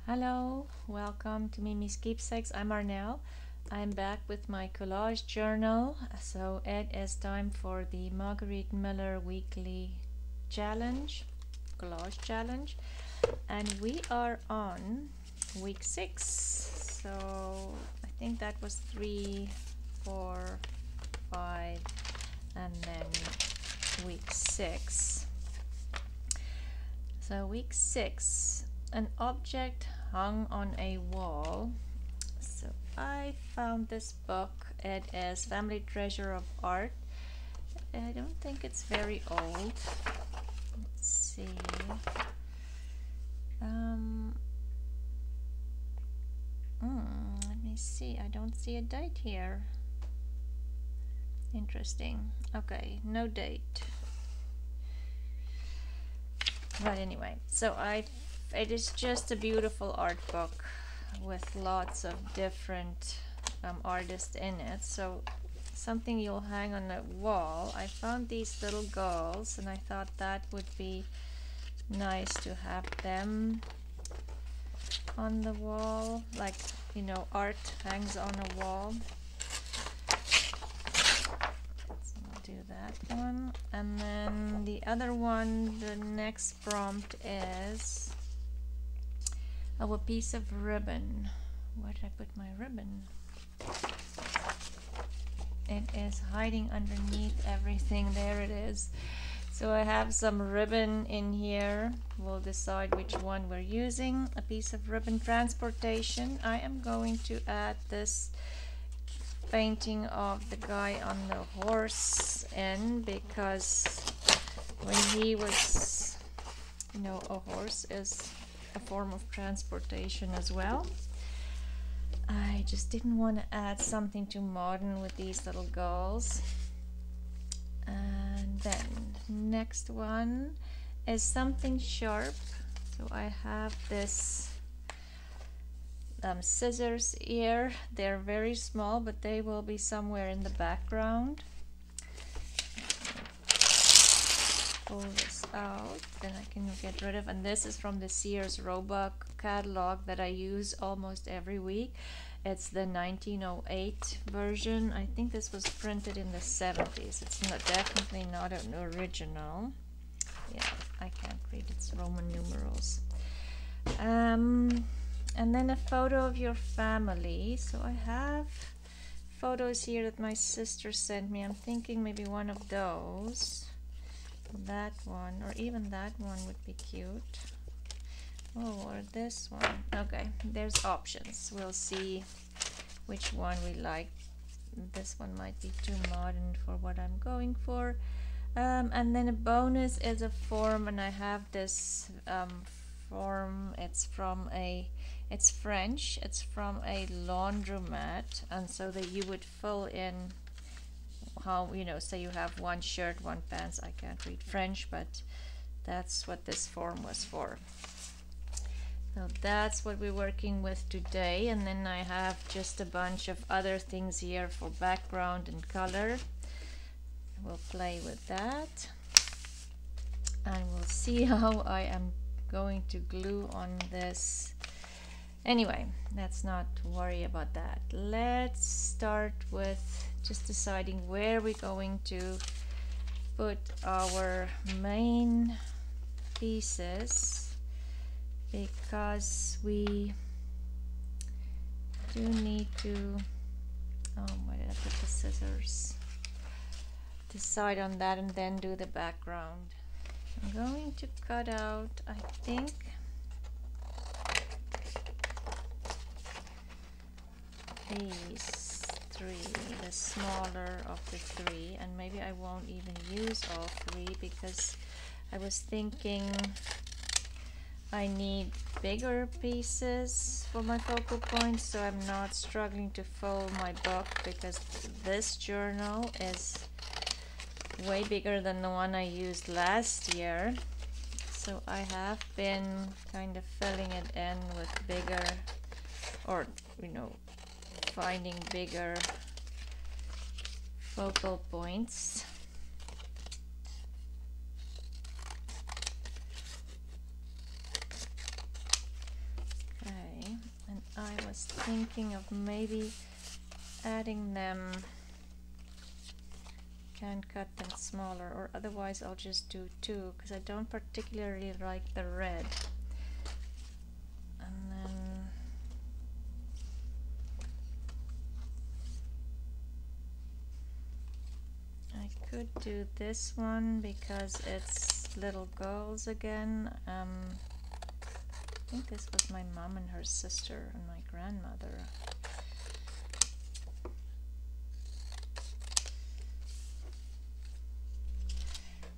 Hello, welcome to Mimi's Keepsakes. I'm Arnell. I'm back with my collage journal. So it is time for the Marguerite Miller weekly challenge, collage challenge. And we are on week 6. So I think that was 3, 4, 5, and then week 6. So week 6. An object hung on a wall. So I found this book. It is Family Treasure of Art. I don't think it's very old. Let's see. Let me see. I don't see a date here. Interesting. Okay, no date. But anyway, so it is just a beautiful art book with lots of different artists in it. So something you'll hang on the wall. I found these little girls and I thought that would be nice to have them on the wall, like, you know, art hangs on a wall. Do that one, and then the other one, the next prompt is a piece of ribbon. Where did I put my ribbon? It is hiding underneath everything. There it is. So I have some ribbon in here. We'll decide which one we're using. A piece of ribbon. Transportation. I am going to add this painting of the guy on the horse in, because when he was, you know, a horse is a form of transportation as well. I just didn't want to add something too modern with these little girls. And then next one is something sharp. So I have this scissors here. They're very small, but they will be somewhere in the background. Pull this out, then I can get rid of. And this is from the Sears Roebuck catalog that I use almost every week. It's the 1908 version. I think this was printed in the 70s. It's definitely not an original. Yeah, I can't read. It's Roman numerals. And then a photo of your family. So I have photos here that my sister sent me. I'm thinking maybe one of those. That one, or even that one would be cute. Oh, or this one. Okay, there's options. We'll see which one we like. This one might be too modern for what I'm going for. And then a bonus is a form, and I have this form. It's French. It's from a laundromat, and so that you would fill in how, you know, say you have one shirt, one pants. I can't read French, but that's what this form was for. So that's what we're working with today. And then I have just a bunch of other things here for background and color. We'll play with that, and we'll see how I am going to glue on this. Anyway, let's not worry about that. Let's start with just deciding where we're going to put our main pieces, because we do need to, where did I put the scissors? Decide on that and then do the background. I'm going to cut out, I think, these 3, the smaller of the 3, and maybe I won't even use all 3, because I was thinking I need bigger pieces for my focal points, so I'm not struggling to fold my book, because this journal is way bigger than the one I used last year. So I have been kind of filling it in with bigger, or, you know, finding bigger focal points. Okay, I was thinking of maybe adding them, can cut them smaller, or otherwise I'll just do 2 because I don't particularly like the red. And then I could do this one because it's little girls again. I think this was my mom and her sister and my grandmother.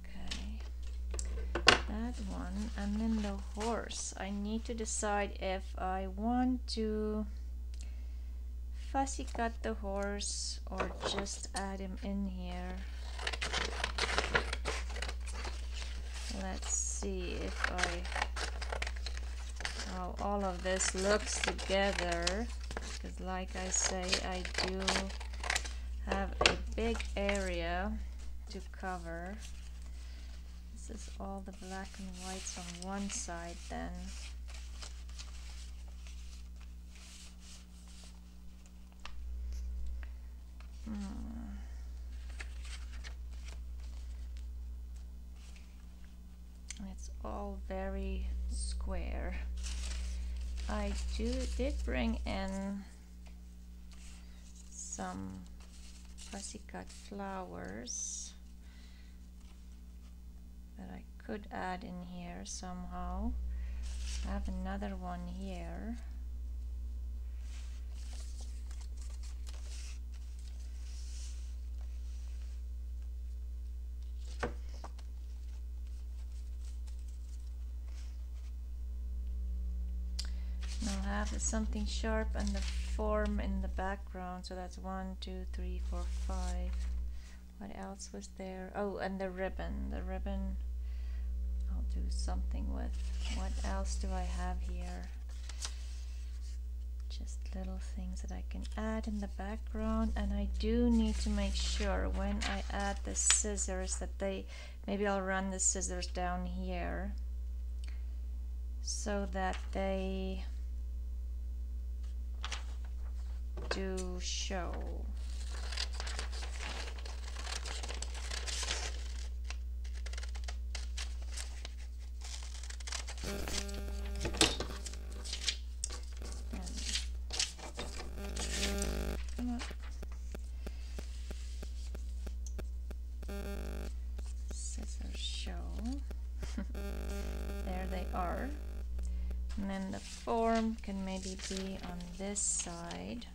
Okay, that one. And then the horse. I need to decide if I want to fussy cut the horse or just add him in here. Let's see if how all of this looks together, because like I say, I do have a big area to cover. This is all the black and whites on one side then. It's all very square. I did bring in some fussy cut flowers that I could add in here somehow. I have another one here. I'll have something sharp and the form in the background, so that's 1, 2, 3, 4, 5. What else was there? Oh, and the ribbon. The ribbon I'll do something with. What else do I have here? Just little things that I can add in the background, and I do need to make sure when I add the scissors that maybe I'll run the scissors down here so that they do show. Scissors show. There they are. And then the form can maybe be on this side.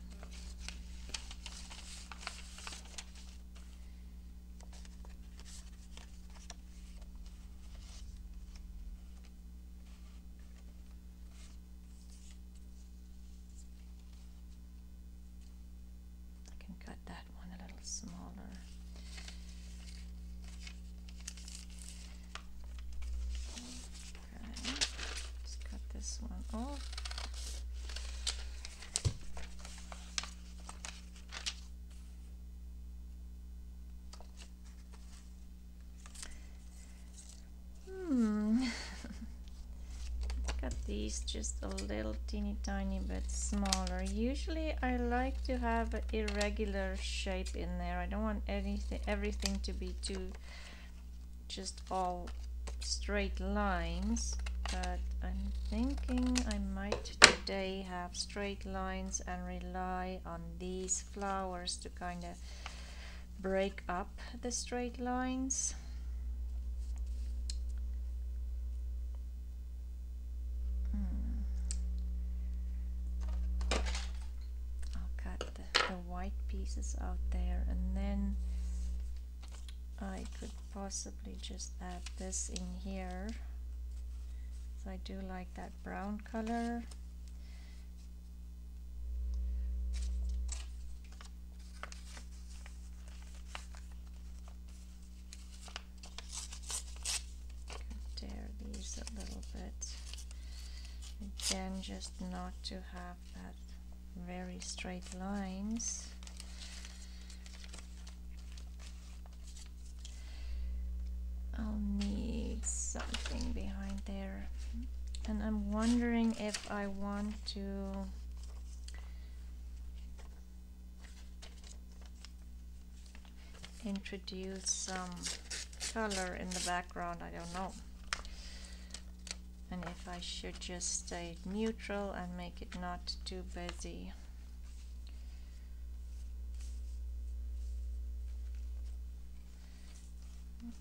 These just a little teeny tiny bit smaller. Usually I like to have an irregular shape in there. I don't want everything to be too just all straight lines, but I'm thinking I might today have straight lines and rely on these flowers to kind of break up the straight lines. Pieces out there, and then I could possibly just add this in here. So I do like that brown color. Could tear these a little bit. Again, just not to have that very straight lines. I'll need something behind there, and I'm wondering if I want to introduce some color in the background, I don't know. And if I should just stay neutral and make it not too busy.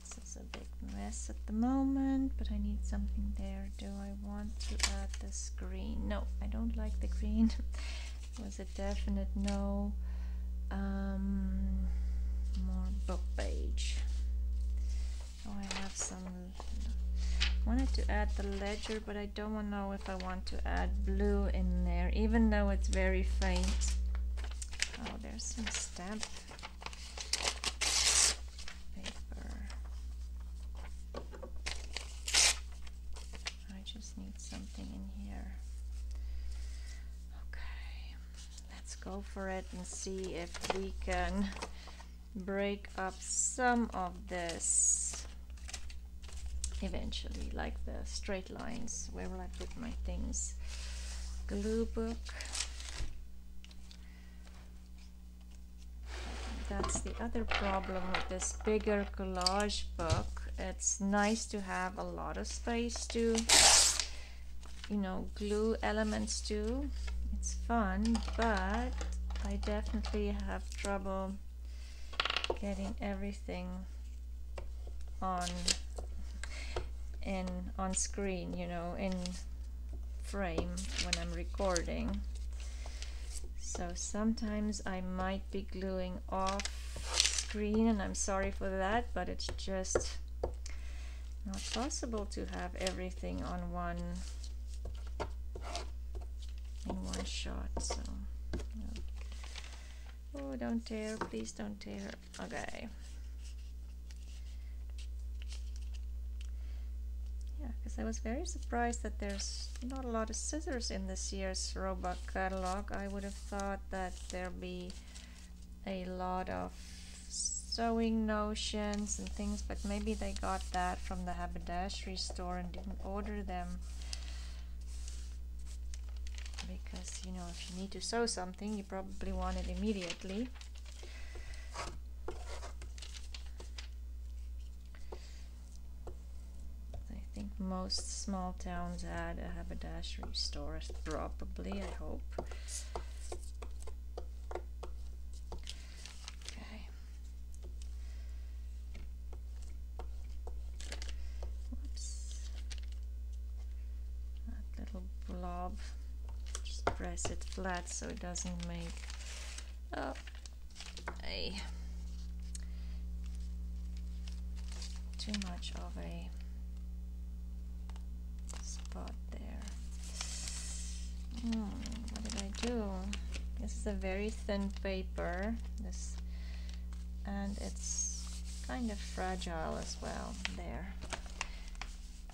This is a big mess at the moment, but I need something there. Do I want to add this green? No, I don't like the green. It was a definite no. More book page. Oh, I have some. Wanted to add the ledger, but I don't know if I want to add blue in there, even though it's very faint. Oh, there's some stamp paper. I just need something in here. Okay, let's go for it and see if we can break up some of this eventually, like the straight lines. Where will I put my things? Glue book. That's the other problem with this bigger collage book. It's nice to have a lot of space to, you know, glue elements to. It's fun, but I definitely have trouble getting everything on screen, you know, in frame when I'm recording. So sometimes I might be gluing off screen, and I'm sorry for that, but it's just not possible to have everything on in one shot. So oh, don't tear, please don't tear. Okay. Yeah, because I was very surprised that there's not a lot of scissors in this year's Roebuck catalog. I would have thought that there'd be a lot of sewing notions and things, but maybe they got that from the haberdashery store and didn't order them. Because, you know, if you need to sew something, you probably want it immediately. I think most small towns had a haberdashery store, probably, I hope. Okay. Whoops. That little blob. Press it flat so it doesn't make too much of a spot there. What did I do? This is a very thin paper, and it's kind of fragile as well. There,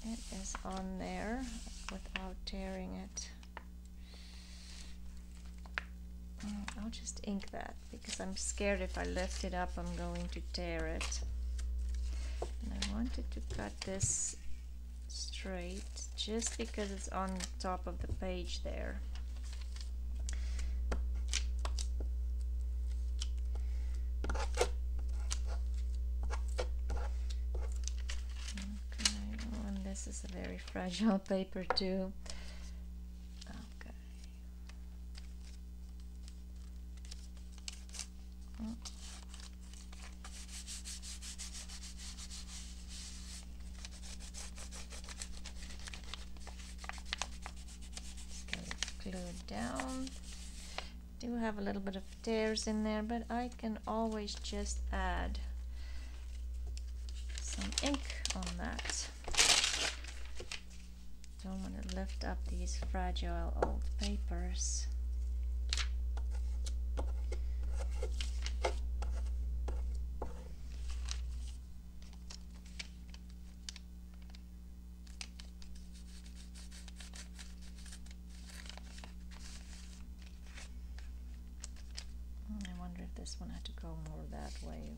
it is on there without tearing it. I'll just ink that because I'm scared if I lift it up I'm going to tear it. And I wanted to cut this straight just because it's on top of the page there. Okay, and this is a very fragile paper too. Glued down. Do have a little bit of tears in there, but I can always just add some ink on that. Don't want to lift up these fragile old papers. This one had to go more that way.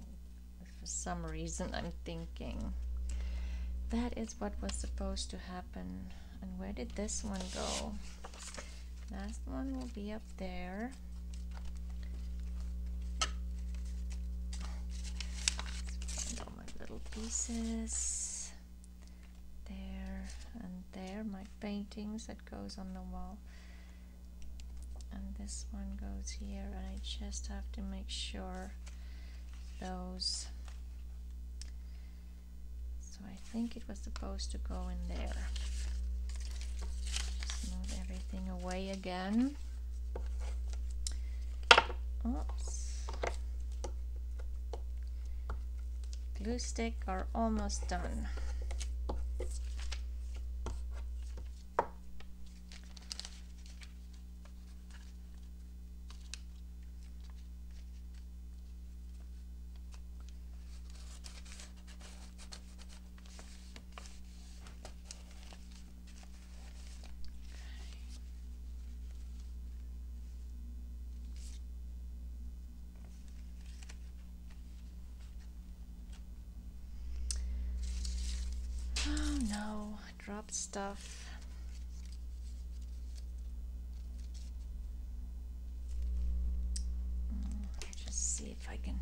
For some reason I'm thinking that is what was supposed to happen. And where did this one go? Last one will be up there. pieces there and there, my paintings that goes on the wall, and this one goes here, and I just have to make sure those, so I think it was supposed to go in there. Just move everything away again. Oops. Glue stick are almost done. No, I dropped stuff. Just see if I can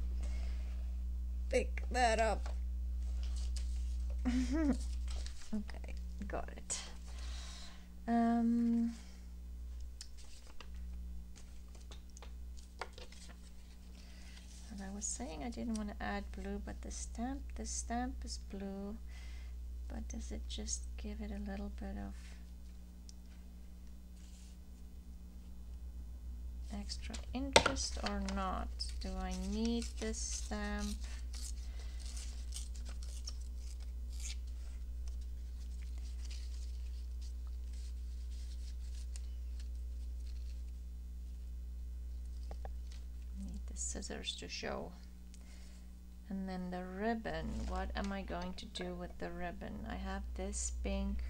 pick that up. Okay, got it. As I was saying, I didn't want to add blue, but the stamp is blue. But does it just give it a little bit of extra interest or not? Do I need this stamp? Need the scissors to show. And then the ribbon, what am I going to do with the ribbon? I have this pink,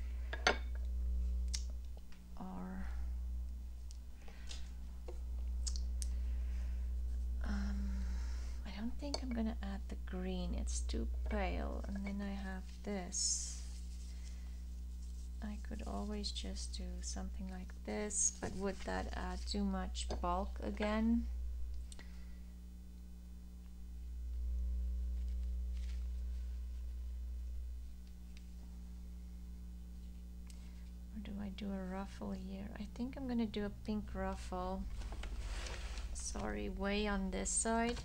or I don't think I'm gonna add the green, it's too pale. And then I have this. I could always just do something like this, but would that add too much bulk again? Do I do a ruffle here? I think I'm gonna do a pink ruffle. Sorry, way on this side,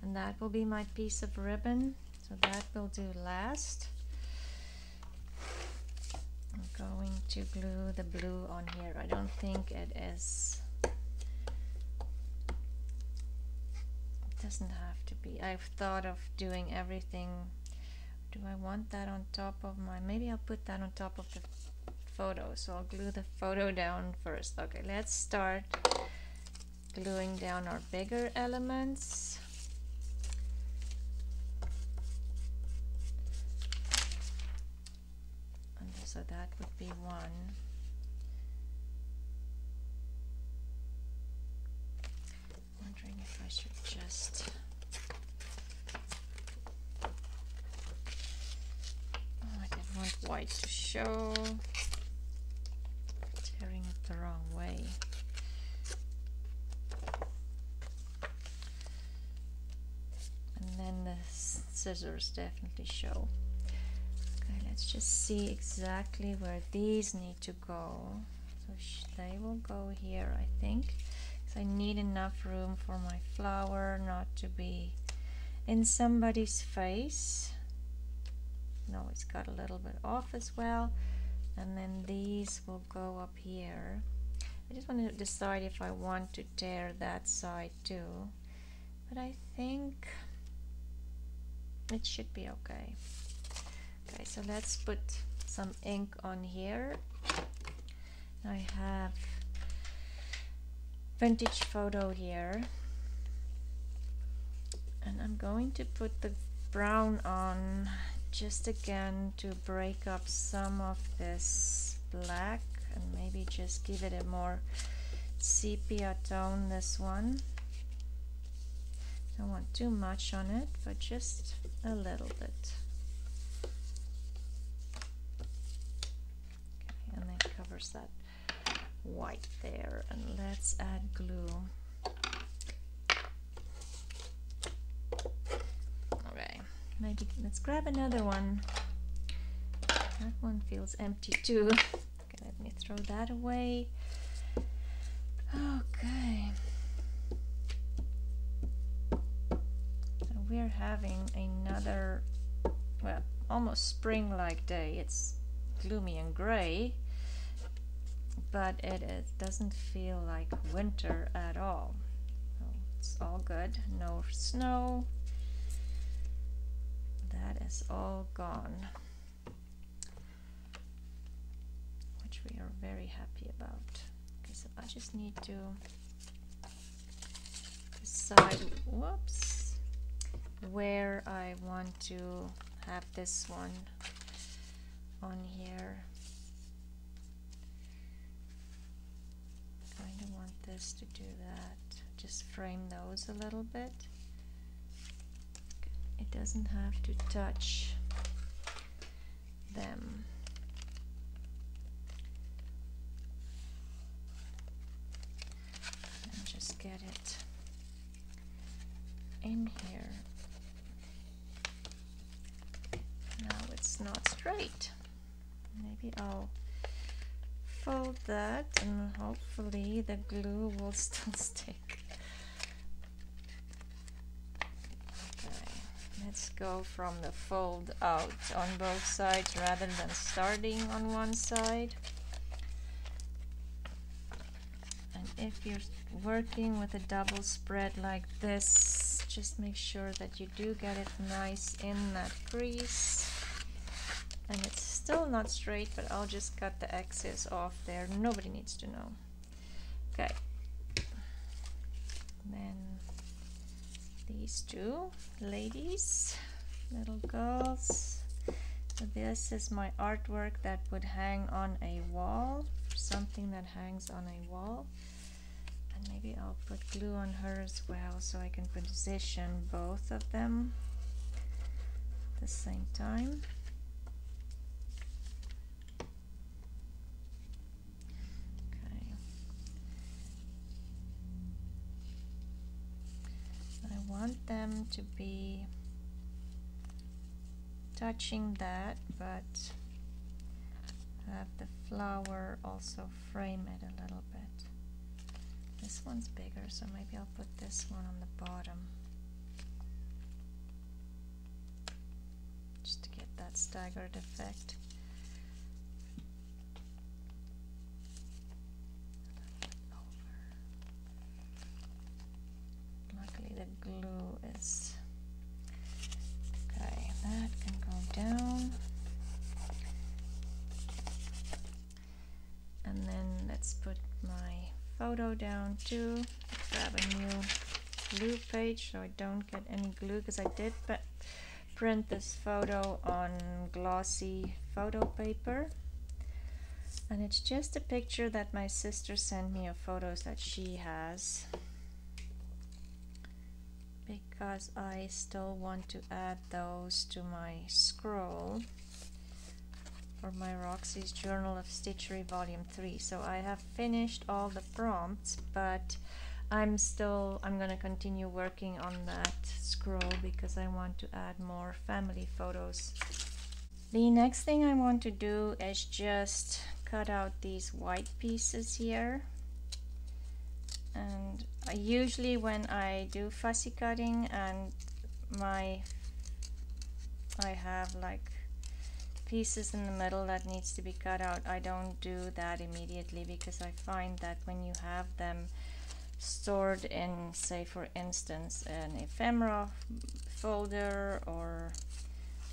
and that will be my piece of ribbon. So that will do last. I'm going to glue the blue on here. I don't think it is. It doesn't have to be. I've thought of doing everything. Do I want that on top of my? Maybe I'll put that on top of the photo, so I'll glue the photo down first. Okay, let's start gluing down our bigger elements. And so that would be one. Wondering if I should just I didn't want white to show. Tearing it the wrong way. And then the scissors definitely show. Okay, let's just see exactly where these need to go. So they will go here, I think, because I need enough room for my flower not to be in somebody's face. No, it's got a little bit off as well. And then these will go up here. I just want to decide if I want to tear that side too, but I think it should be okay. Okay, so let's put some ink on here. I have vintage photo here, and I'm going to put the brown on just again to break up some of this black and maybe just give it a more sepia tone, this one. Don't want too much on it, but just a little bit. Okay, and then covers that white there, and let's add glue. Okay, maybe let's grab another one. That one feels empty too. Okay, let me throw that away. Okay. So we're having another, well, almost spring-like day. It's gloomy and gray, but it doesn't feel like winter at all. So it's all good. No snow. That is all gone, which we are very happy about. Okay, so I just need to decide, whoops, where I want to have this one on here. I kind of want this to do that. Just frame those a little bit. It doesn't have to touch them. And just get it in here. Now it's not straight. Maybe I'll fold that and hopefully the glue will still stick. Let's go from the fold out on both sides rather than starting on one side. And if you're working with a double spread like this, just make sure that you do get it nice in that crease. And it's still not straight, but I'll just cut the excess off there. Nobody needs to know. Okay. Then these two ladies, little girls. So this is my artwork that would hang on a wall, something that hangs on a wall. And maybe I'll put glue on her as well so I can position both of them at the same time. I want them to be touching that, but have the flower also frame it a little bit. This one's bigger, so maybe I'll put this one on the bottom just to get that staggered effect. The glue is okay. That can go down, and then let's put my photo down too. Grab a new glue page so I don't get any glue, because I did print this photo on glossy photo paper, and it's just a picture that my sister sent me of photos that she has, because I still want to add those to my scroll for my Roxy's Journal of Stitchery Volume 3. So I have finished all the prompts, but I'm gonna continue working on that scroll because I want to add more family photos. The next thing I want to do is just cut out these white pieces here. And usually when I do fussy cutting and I have like pieces in the middle that needs to be cut out, I don't do that immediately, because I find that when you have them stored in, say for instance, an ephemera folder or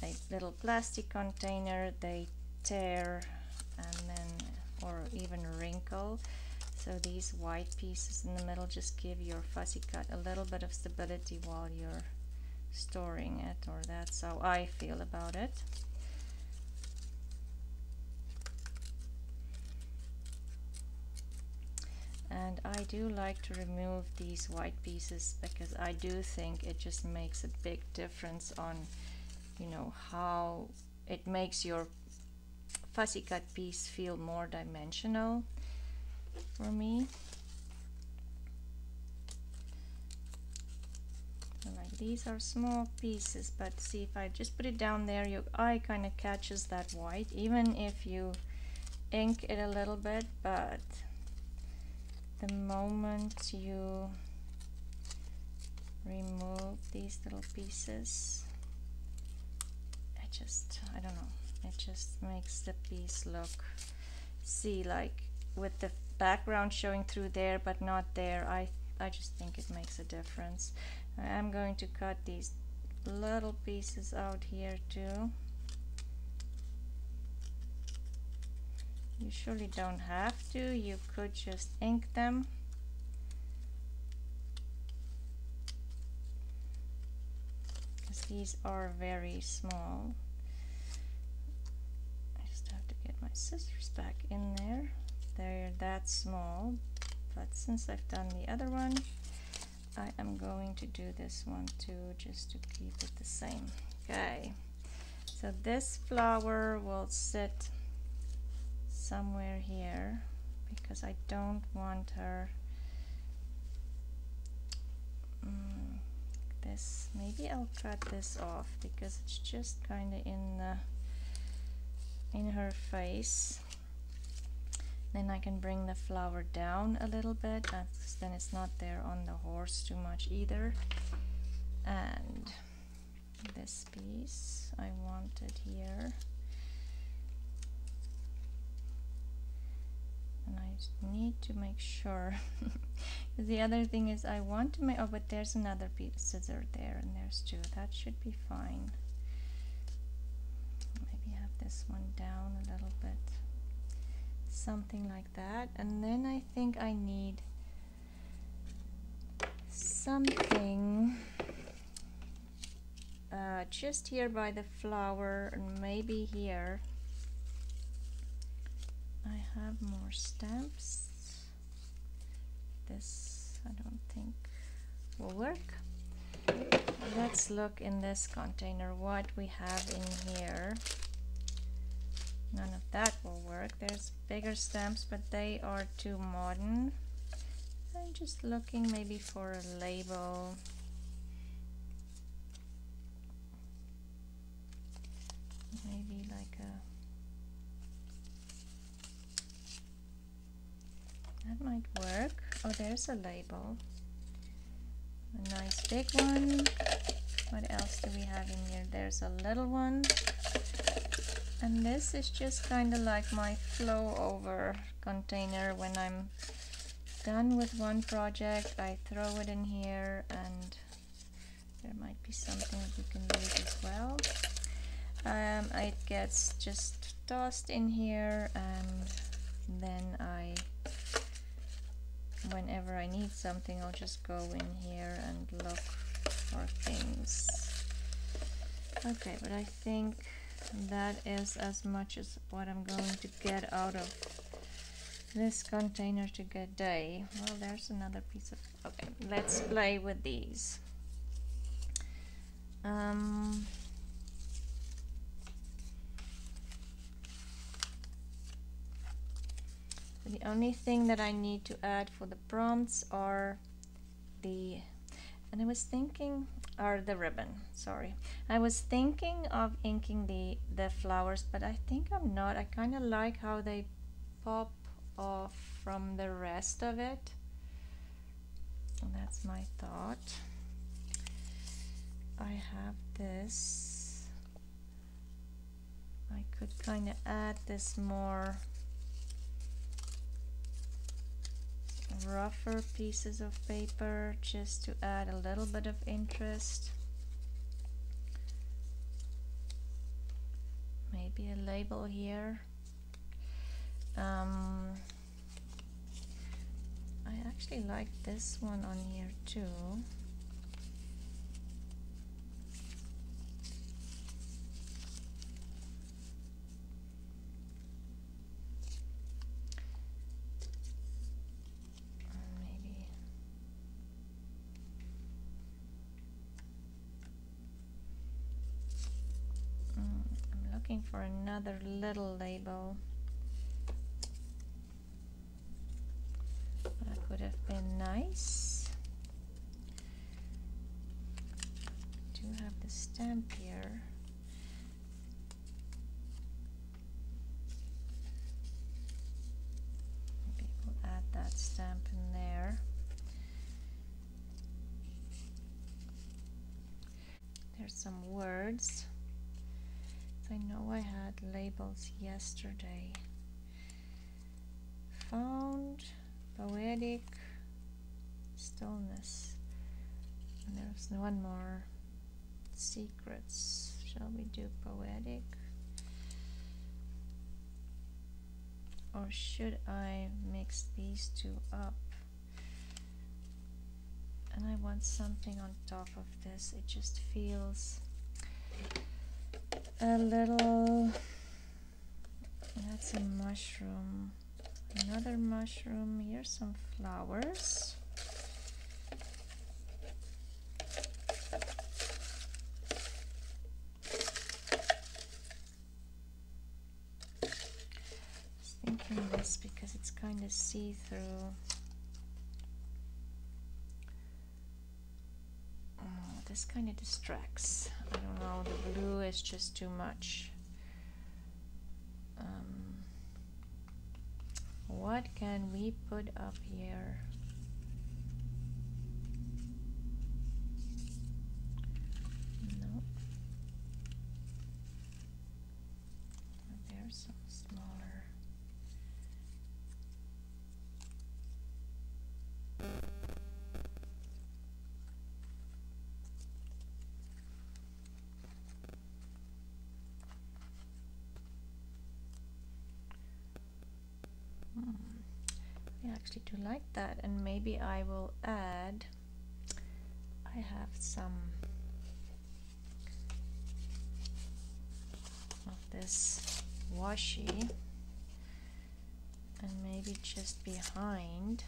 a little plastic container, they tear and then, or even wrinkle. So these white pieces in the middle just give your fussy cut a little bit of stability while you're storing it, or that's how I feel about it. And I do like to remove these white pieces because I do think it just makes a big difference on, you know, how it makes your fussy cut piece feel more dimensional. For me, like these are small pieces, but see, if I just put it down there, your eye kind of catches that white, even if you ink it a little bit, but the moment you remove these little pieces, I don't know, it just makes the piece look, see, like with the background showing through there but not there, I just think it makes a difference. I am going to cut these little pieces out here too. You surely don't have to, you could just ink them. Because these are very small. I just have to get my scissors back in there. They're that small, but since I've done the other one, I am going to do this one too, just to keep it the same. Okay, so this flower will sit somewhere here because I don't want her this. Maybe I'll cut this off because it's just kind of in her face. Then I can bring the flower down a little bit, then it's not there on the horse too much either. And this piece I wanted here, and I need to make sure. The other thing is I want to make, oh, but there's another piece scissor there, and there's two. That should be fine. Maybe have this one down a little bit, something like that. And then I think I need something just here by the flower, and maybe here. I have more stamps. This I don't think will work. Let's look in this container what we have in here. None of that will work. There's bigger stamps, but they are too modern. I'm just looking maybe for a label. Maybe like a, that might work. Oh, there's a label. A nice big one. What else do we have in here? There's a little one. And this is just kind of like my flow over container. When I'm done with one project, I throw it in here, and there might be something that we can use as well. It gets just tossed in here, and then whenever I need something, I'll just go in here and look for things. Okay, but I think that is as much as what I'm going to get out of this container today. Well, there's another piece of, okay, let's play with these. The only thing that I need to add for the prompts are the, and I was thinking, or the ribbon, sorry. I was thinking of inking the flowers, but I think I'm not. I kind of like how they pop off from the rest of it. And that's my thought. I have this. I could kind of add this more rougher pieces of paper just to add a little bit of interest. Maybe a label here. I actually like this one on here too. Looking for another little label. That would have been nice. the stamp here. Maybe we'll add that stamp in there. There's some words. I know I had labels yesterday. Found, poetic, stillness. And there's one more. Secrets. Shall we do poetic? Or should I mix these two up? And I want something on top of this. It just feels a little. That's a mushroom. Another mushroom. Here's some flowers. Just thinking this because it's kind of see-through. This kind of distracts. I don't know, the blue is just too much. What can we put up here? No. There's some smaller. I actually do like that, and maybe I will add, I have some of this washi, and maybe just behind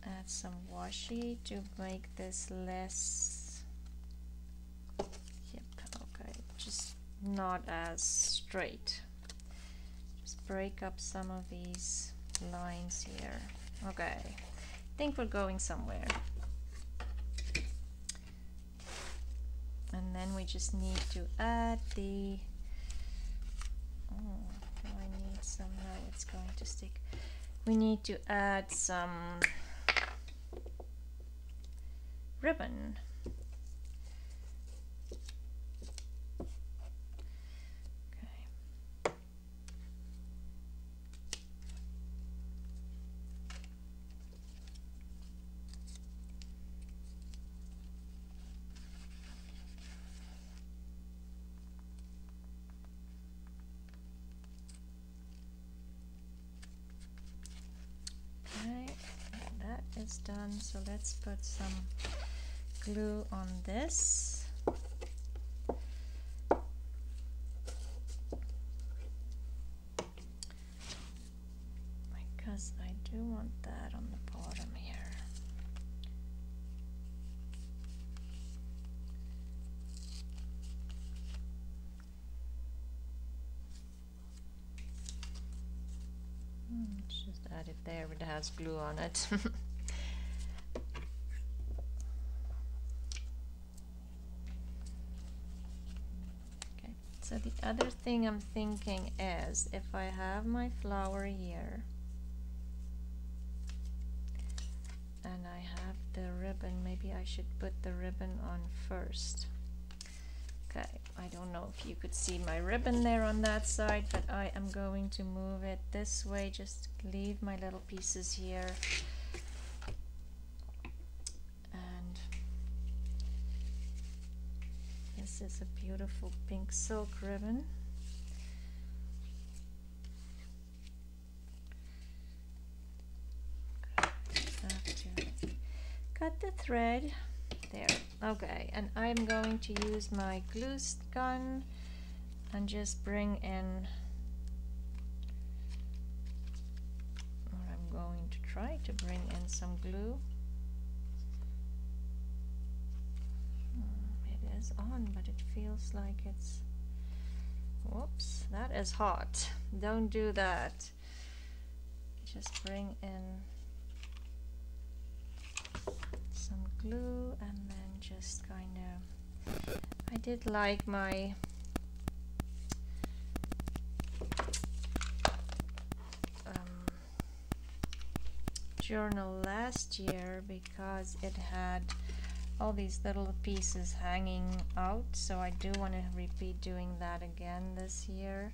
add some washi to make this less, yep, okay, just not as straight. Just break up some of these lines here. Okay, I think we're going somewhere. And then we just need to add the, oh, do I need some, no, it's going to stick. We need to add some ribbon. Is done, so let's put some glue on this. Because I do want that on the bottom here. Let's just add it there, it has glue on it. So the other thing I'm thinking is, if I have my flower here and I have the ribbon, maybe I should put the ribbon on first. Okay, I don't know if you could see my ribbon there on that side, but I am going to move it this way, just leave my little pieces here. This is a beautiful pink silk ribbon. Have to cut the thread there. Okay, and I'm going to use my glue gun and just bring in, or I'm going to try to bring in some glue. On, but it feels like it's, whoops, that is hot. Don't do that. Just bring in some glue, and then just kind of, I did like my journal last year because it had all these little pieces hanging out, so I do want to repeat doing that again this year.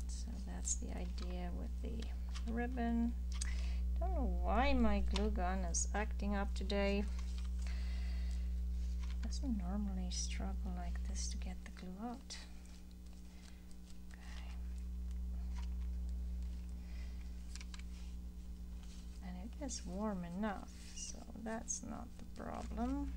So that's the idea with the ribbon. Don't know why my glue gun is acting up today. Doesn't normally struggle like this to get the glue out. It's warm enough, so that's not the problem.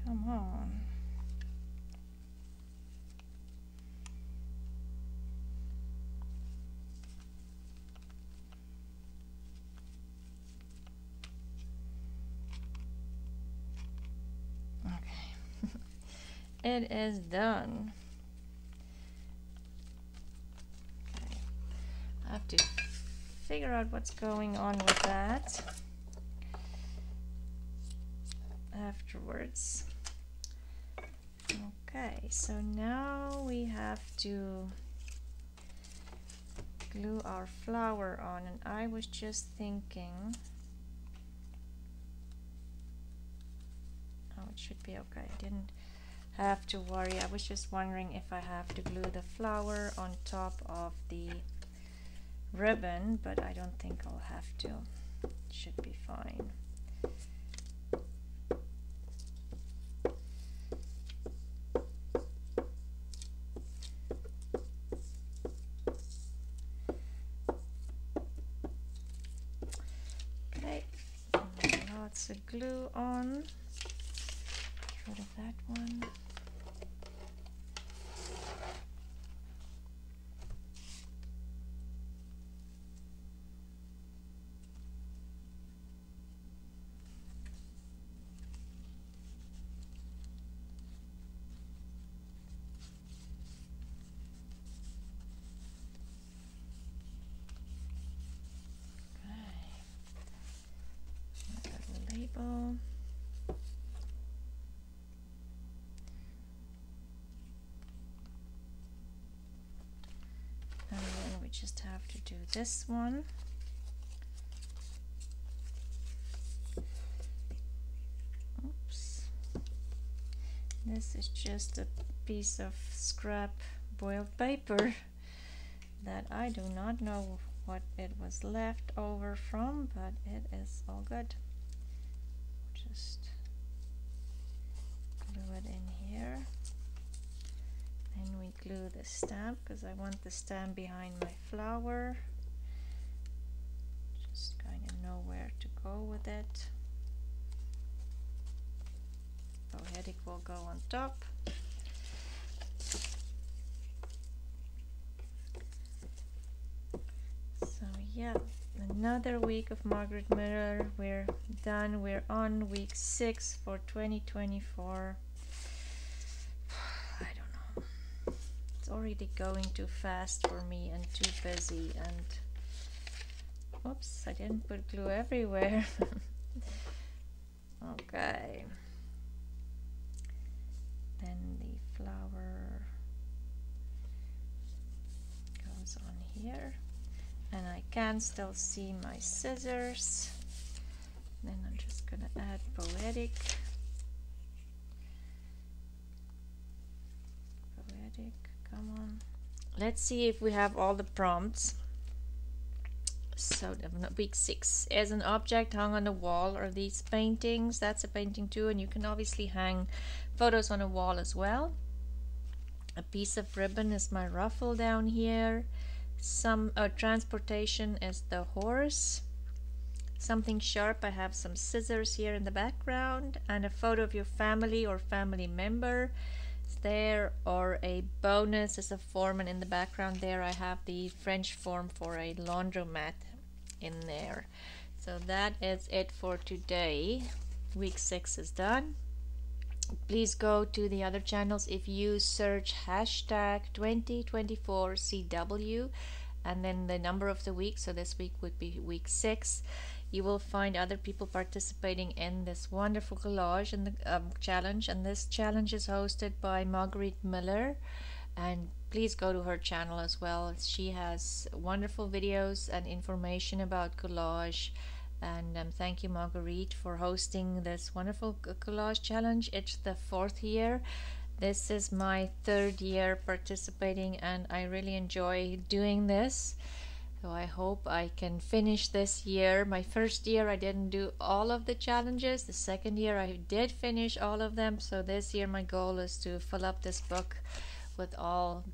Come on. It is done. Okay. I have to figure out what's going on with that afterwards. Okay, so now we have to glue our flower on, and I was just thinking, oh, it should be okay. I didn't have to worry. I was just wondering if I have to glue the flower on top of the ribbon, but I don't think I'll have to. It should be fine. Okay, lots of glue on. Get rid of that one. Label. And then we just have to do this one. Oops. This is just a piece of scrap boiled paper that I do not know what it was left over from, but it is all good. Just glue it in here. Then we glue the stamp because I want the stamp behind my flower. Just kind of know where to go with it. Poetic will go on top. So yeah, another week of Margaret Miller. We're done. We're on week 6 for 2024. I don't know. It's already going too fast for me and too busy. And oops, I didn't put glue everywhere. Okay. Then the flower goes on here. And I can still see my scissors. Then I'm just gonna add Poetic. Poetic, come on. Let's see if we have all the prompts. So week 6. As an object hung on the wall are these paintings. That's a painting too, and you can obviously hang photos on a wall as well. A piece of ribbon is my ruffle down here. Some transportation is the horse. Something sharp, I have some scissors here in the background, and a photo of your family or family member is there, or a bonus is a form, and in the background there I have the French form for a laundromat in there. So that is it for today. Week 6 is done. Please go to the other channels. If you search hashtag 2024CW and then the number of the week, so this week would be week 6, you will find other people participating in this wonderful collage and the challenge. And this challenge is hosted by Marguerite Miller, and please go to her channel as well. She has wonderful videos and information about collage. And thank you, Marguerite, for hosting this wonderful collage challenge. It's the 4th year. This is my 3rd year participating, and I really enjoy doing this. So I hope I can finish this year. My first year I didn't do all of the challenges. The second year I did finish all of them. So this year my goal is to fill up this book with all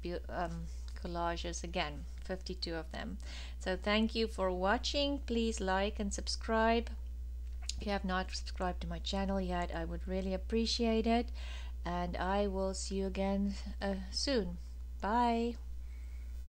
collages again, 52 of them. So thank you for watching. Please like and subscribe. If you have not subscribed to my channel yet, I would really appreciate it. And I will see you again soon. Bye.